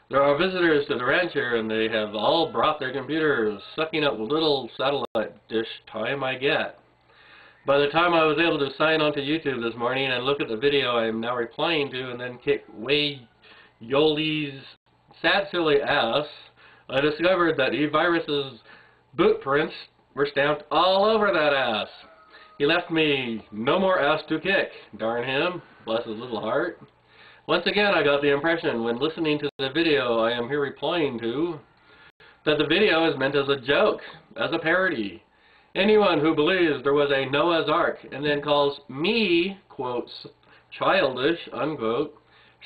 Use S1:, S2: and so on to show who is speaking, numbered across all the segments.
S1: There are visitors to the ranch here, and they have all brought their computers, sucking up little satellite dish time I get. By the time I was able to sign onto YouTube this morning and look at the video I am now replying to and then kick watyoli's sad silly ass, I discovered that evirus's boot prints were stamped all over that ass. He left me no more ass to kick. Darn him. Bless his little heart. Once again, I got the impression when listening to the video I am here replying to that the video is meant as a joke, as a parody. Anyone who believes there was a Noah's Ark and then calls me, quote, childish, unquote,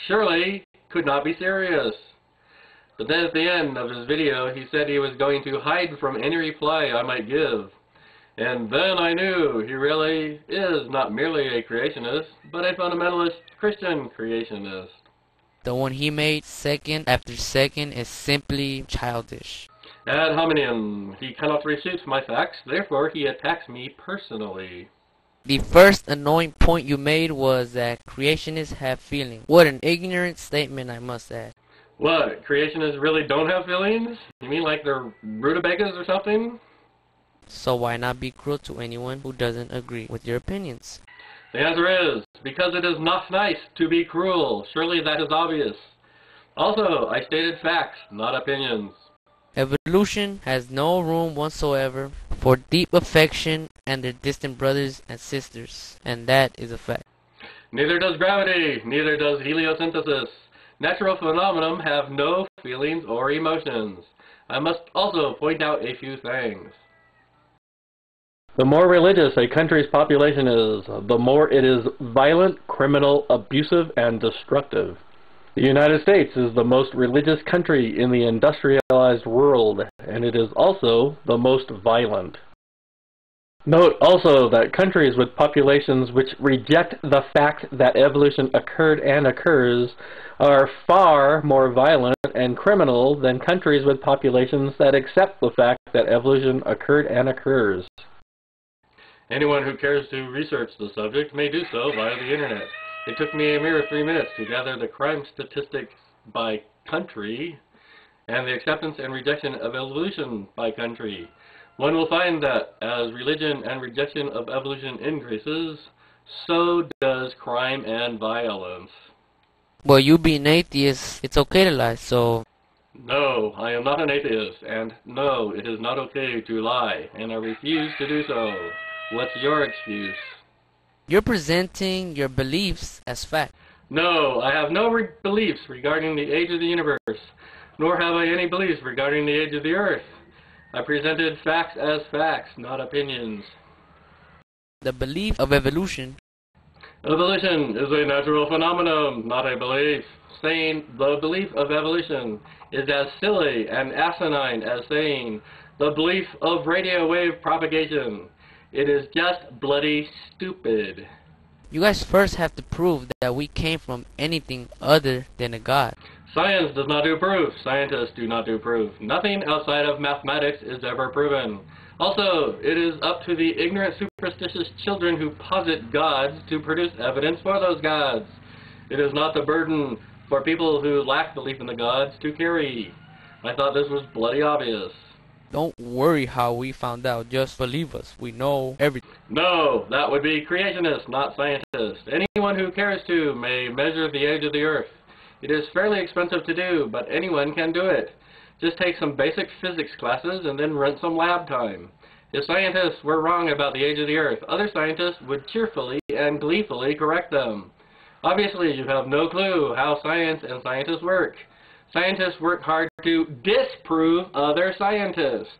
S1: surely could not be serious. But then at the end of his video, he said he was going to hide from any reply I might give. And then I knew he really is not merely a creationist, but a fundamentalist Christian creationist.
S2: The one he made second after second is simply childish.
S1: Ad hominem. He cannot refute my facts, therefore he attacks me personally.
S2: The first annoying point you made was that creationists have feelings. What an ignorant statement, I must add.
S1: What, creationists really don't have feelings? You mean like they're rutabagas or something?
S2: So why not be cruel to anyone who doesn't agree with your opinions?
S1: The answer is, because it is not nice to be cruel. Surely that is obvious. Also, I stated facts, not opinions.
S2: Evolution has no room whatsoever for deep affection and their distant brothers and sisters, and that is a fact.
S1: Neither does gravity, neither does heliosynthesis. Natural phenomena have no feelings or emotions. I must also point out a few things. The more religious a country's population is, the more it is violent, criminal, abusive, and destructive. The United States is the most religious country in the industrialized world, and it is also the most violent. Note also that countries with populations which reject the fact that evolution occurred and occurs are far more violent and criminal than countries with populations that accept the fact that evolution occurred and occurs. Anyone who cares to research the subject may do so via the internet. It took me a mere 3 minutes to gather the crime statistics by country and the acceptance and rejection of evolution by country. One will find that as religion and rejection of evolution increases, so does crime and violence.
S2: Well, you being atheist, it's okay to lie, so...
S1: No, I am not an atheist, and no, it is not okay to lie, and I refuse to do so. What's your excuse?
S2: You're presenting your beliefs as fact.
S1: No, I have no beliefs regarding the age of the universe, nor have I any beliefs regarding the age of the earth. I presented facts as facts, not opinions.
S2: The belief of evolution.
S1: Evolution is a natural phenomenon, not a belief. Saying the belief of evolution is as silly and asinine as saying the belief of radio wave propagation. It is just bloody stupid.
S2: You guys first have to prove that we came from anything other than a god.
S1: Science does not do proof. Scientists do not do proof. Nothing outside of mathematics is ever proven. Also, it is up to the ignorant, superstitious children who posit gods to produce evidence for those gods. It is not the burden for people who lack belief in the gods to carry. I thought this was bloody obvious.
S2: Don't worry how we found out. Just believe us. We know everything.
S1: No, that would be creationists, not scientists. Anyone who cares to may measure the age of the earth. It is fairly expensive to do, but anyone can do it. Just take some basic physics classes and then rent some lab time. If scientists were wrong about the age of the earth, other scientists would cheerfully and gleefully correct them. Obviously, you have no clue how science and scientists work. Scientists work hard to disprove other scientists.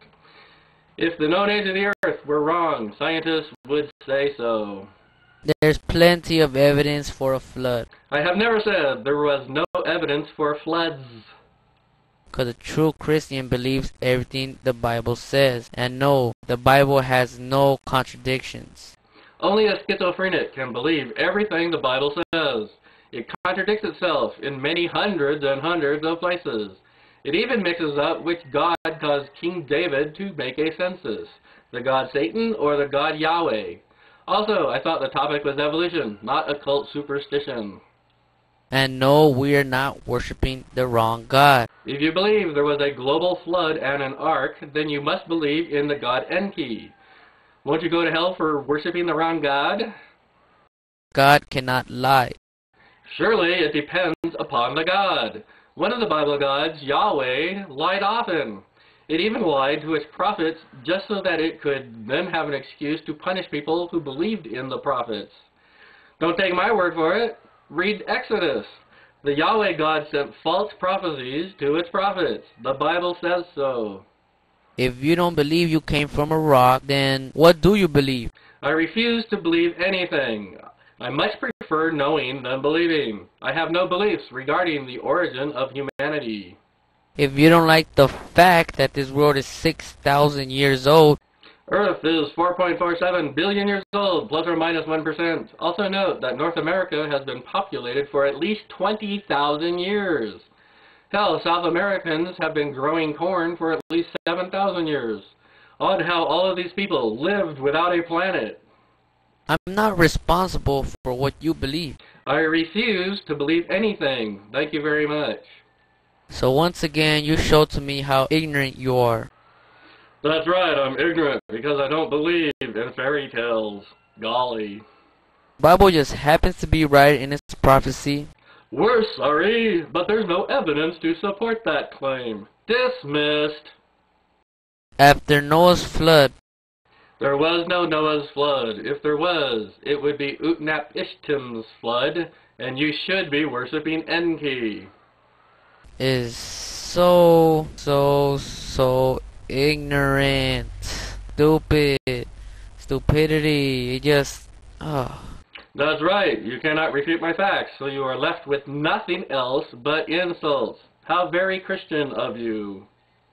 S1: If the known age of the earth were wrong, scientists would say so.
S2: There's plenty of evidence for a flood.
S1: I have never said there was no evidence for floods.
S2: Because a true Christian believes everything the Bible says. And no, the Bible has no contradictions.
S1: Only a schizophrenic can believe everything the Bible says. It contradicts itself in many hundreds and hundreds of places. It even mixes up which god caused King David to make a census, the god Satan or the god Yahweh. Also, I thought the topic was evolution, not occult superstition.
S2: And no, we are not worshiping the wrong God.
S1: If you believe there was a global flood and an ark, then you must believe in the God Enki. Won't you go to hell for worshiping the wrong God?
S2: God cannot lie.
S1: Surely it depends upon the God. One of the Bible gods, Yahweh, lied often. It even lied to its prophets just so that it could then have an excuse to punish people who believed in the prophets. Don't take my word for it. Read Exodus. The Yahweh God sent false prophecies to its prophets. The Bible says so.
S2: If you don't believe you came from a rock, then what do you believe?
S1: I refuse to believe anything. I much prefer knowing than believing. I have no beliefs regarding the origin of humanity.
S2: If you don't like the fact that this world is 6,000 years old,
S1: Earth is 4.47 billion years old, plus or minus 1%. Also note that North America has been populated for at least 20,000 years. Hell, South Americans have been growing corn for at least 7,000 years. Odd how all of these people lived without a planet.
S2: I'm not responsible for what you believe.
S1: I refuse to believe anything. Thank you very much.
S2: So once again, you show to me how ignorant you are.
S1: That's right, I'm ignorant because I don't believe in fairy tales. Golly.
S2: Bible just happens to be right in its prophecy.
S1: We're sorry, but there's no evidence to support that claim. Dismissed.
S2: After Noah's flood,
S1: There was no Noah's flood. If there was, it would be Utnapishtim's flood, and you should be worshiping Enki.
S2: is so ignorant. Stupidity. It just,
S1: That's right. You cannot refute my facts, so you are left with nothing else but insults. How very Christian of you.